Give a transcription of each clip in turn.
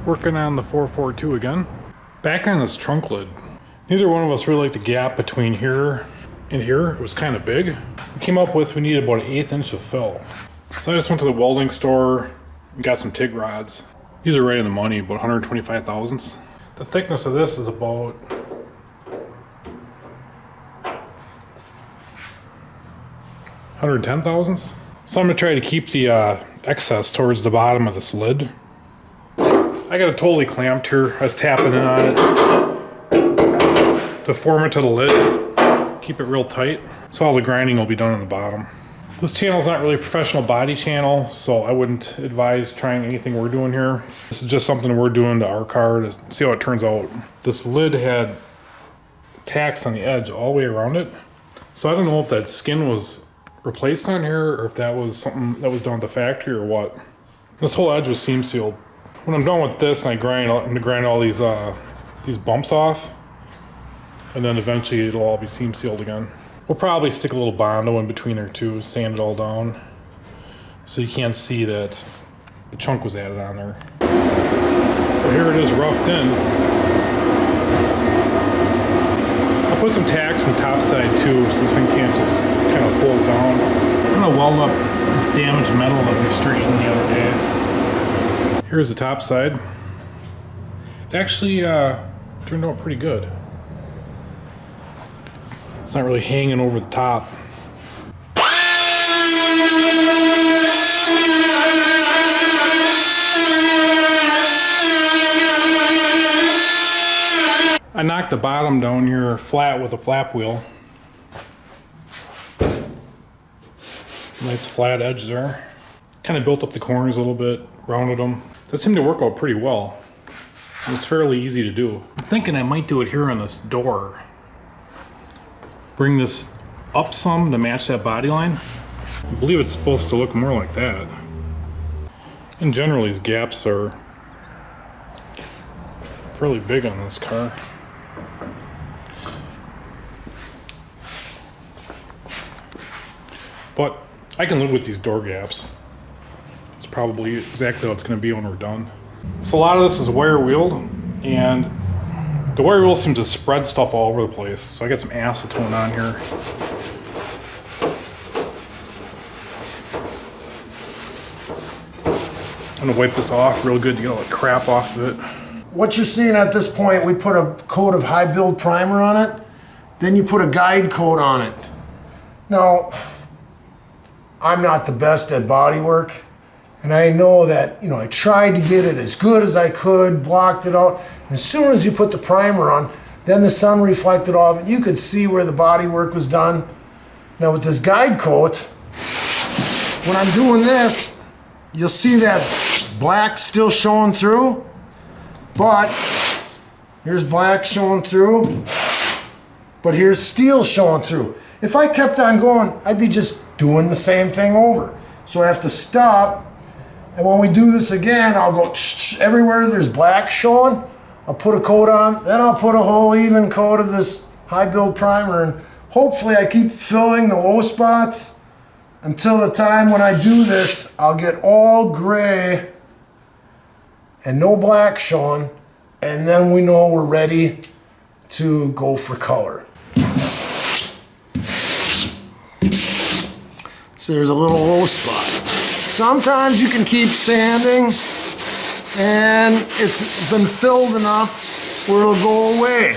Working on the 442 again. Back on this trunk lid. Neither one of us really liked the gap between here and here. It was kind of big. We came up with we needed about 1/8 inch of fill. So I just went to the welding store and got some TIG rods. These are right in the money, about 125 thousandths. The thickness of this is about 110 thousandths. So I'm gonna try to keep the excess towards the bottom of this lid. I got it totally clamped here. I was tapping in on it to form it to the lid. Keep it real tight. So all the grinding will be done on the bottom. This channel is not really a professional body channel, so I wouldn't advise trying anything we're doing here. This is just something we're doing to our car to see how it turns out. This lid had tacks on the edge all the way around it. So I don't know if that skin was replaced on here or if that was something that was done at the factory or what. This whole edge was seam sealed. When I'm done with this and I'm gonna grind all these bumps off, and then eventually it'll all be seam sealed again. We'll probably stick a little Bondo in between there too, sand it all down, so you can't see that the chunk was added on there. But here it is roughed in. I'll put some tacks on the top side too, so this thing can't just kind of fold down. I'm gonna weld up this damaged metal that we straightened the other day. Here's the top side. It actually turned out pretty good. It's not really hanging over the top. I knocked the bottom down here flat with a flap wheel. Nice flat edge there. Kind of built up the corners a little bit, rounded them. That seemed to work out pretty well. It's fairly easy to do. I'm thinking I might do it here on this door. Bring this up some to match that body line. I believe it's supposed to look more like that. In general, these gaps are fairly big on this car. But I can live with these door gaps. It's probably exactly how it's going to be when we're done. So a lot of this is wire wheeled, and the wire wheel seems to spread stuff all over the place. So I got some acetone on here. I'm gonna wipe this off real good to get all the crap off of it. What you're seeing at this point, we put a coat of high build primer on it, then you put a guide coat on it. Now, I'm not the best at body work, and I know that, I tried to get it as good as I could, blocked it out. As soon as you put the primer on, then the sun reflected off it, you could see where the body work was done. Now with this guide coat, when I'm doing this, you'll see that black still showing through, but here's black showing through, but here's steel showing through. If I kept on going, I'd be just doing the same thing over. So I have to stop, and when we do this again, I'll go everywhere there's black showing, I'll put a coat on, then I'll put a whole even coat of this high build primer, and hopefully I keep filling the low spots until the time when I do this, I'll get all gray and no black showing, and then we know we're ready to go for color. So there's a little low spot. Sometimes you can keep sanding and it's been filled enough where it'll go away.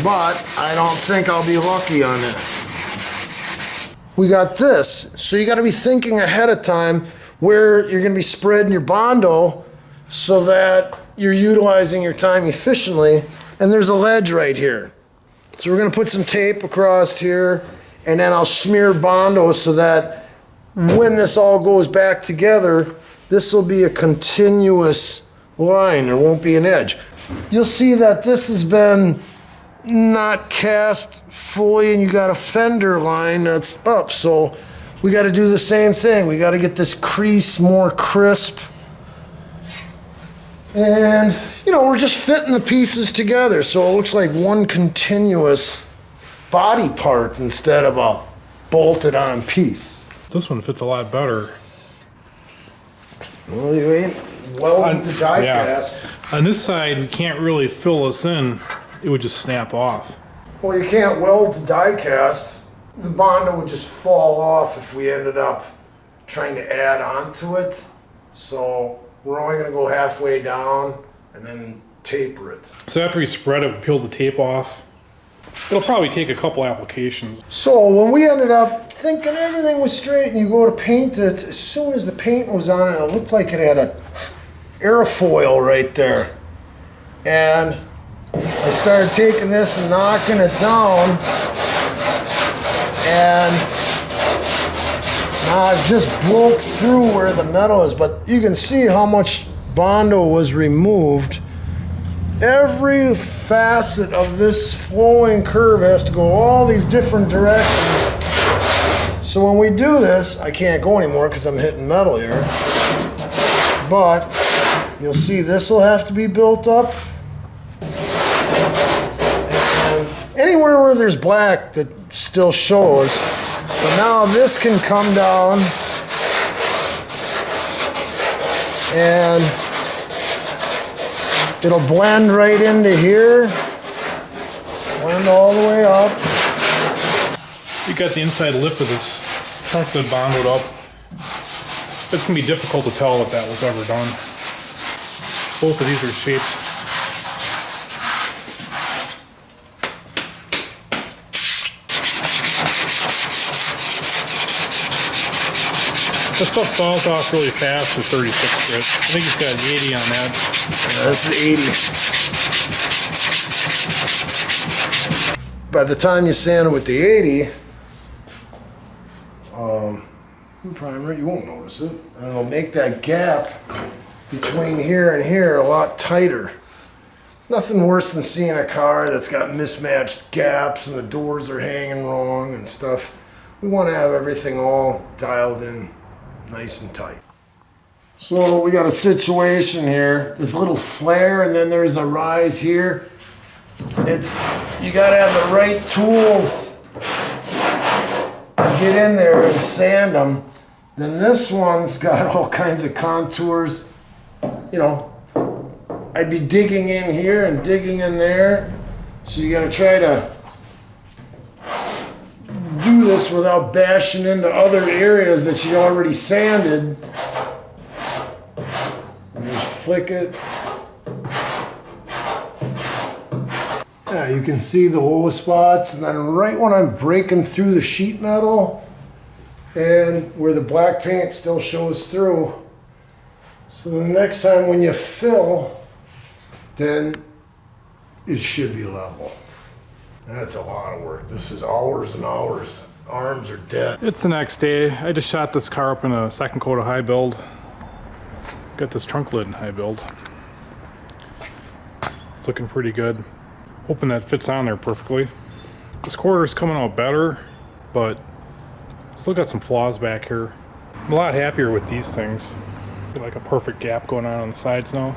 But I don't think I'll be lucky on this. We got this, so you gotta be thinking ahead of time where you're gonna be spreading your Bondo so that you're utilizing your time efficiently. And there's a ledge right here. So we're gonna put some tape across here, and then I'll smear Bondo so that when this all goes back together, this will be a continuous line. There won't be an edge. You'll see that this has been not cast fully, and you got a fender line that's up. So we got to do the same thing. We got to get this crease more crisp. And, we're just fitting the pieces together so it looks like one continuous body part instead of a bolted on piece. This one fits a lot better. Well, you ain't welding to die yeah. cast. On this side, we can't really fill this in. It would just snap off. Well, you can't weld to die cast. The Bondo would just fall off if we ended up trying to add on to it. So we're only gonna go halfway down and then taper it. So after we spread it, we peel the tape off. It'll probably take a couple applications. So when we ended up thinking everything was straight and you go to paint it, as soon as the paint was on it, it looked like it had a airfoil right there. And I started taking this and knocking it down, and now it just broke through where the metal is, but you can see how much Bondo was removed. Every facet of this flowing curve has to go all these different directions. So when we do this, I can't go anymore because I'm hitting metal here. But you'll see this will have to be built up. And anywhere where there's black that still shows. But now this can come down and it'll blend right into here, blend all the way up. You got the inside lip of this trunk that bonded up. It's gonna be difficult to tell if that was ever done. Both of these are shaped. This stuff saws off really fast with 36 grit. I think it's got an 80 on that. Yeah, that's the 80. By the time you sand it with the 80, primer, you won't notice it. And it'll make that gap between here and here a lot tighter. Nothing worse than seeing a car that's got mismatched gaps and the doors are hanging wrong and stuff. We want to have everything all dialed in nice and tight. So we got a situation here, this little flare, and then there's a rise here. You gotta have the right tools to get in there and sand them. Then this one's got all kinds of contours. You know, I'd be digging in here and digging in there. So you gotta try to do this without bashing into other areas that you already sanded. And just flick it. Yeah, you can see the low spots, and then right when I'm breaking through the sheet metal and where the black paint still shows through. So the next time when you fill, then it should be level. That's a lot of work. This is hours and hours. Arms are dead. It's the next day. I just shot this car up in a second coat of high build. Got this trunk lid in high build. It's looking pretty good. Hoping that fits on there perfectly. This quarter's coming out better, but still got some flaws back here. I'm a lot happier with these things. Got like a perfect gap going on the sides now.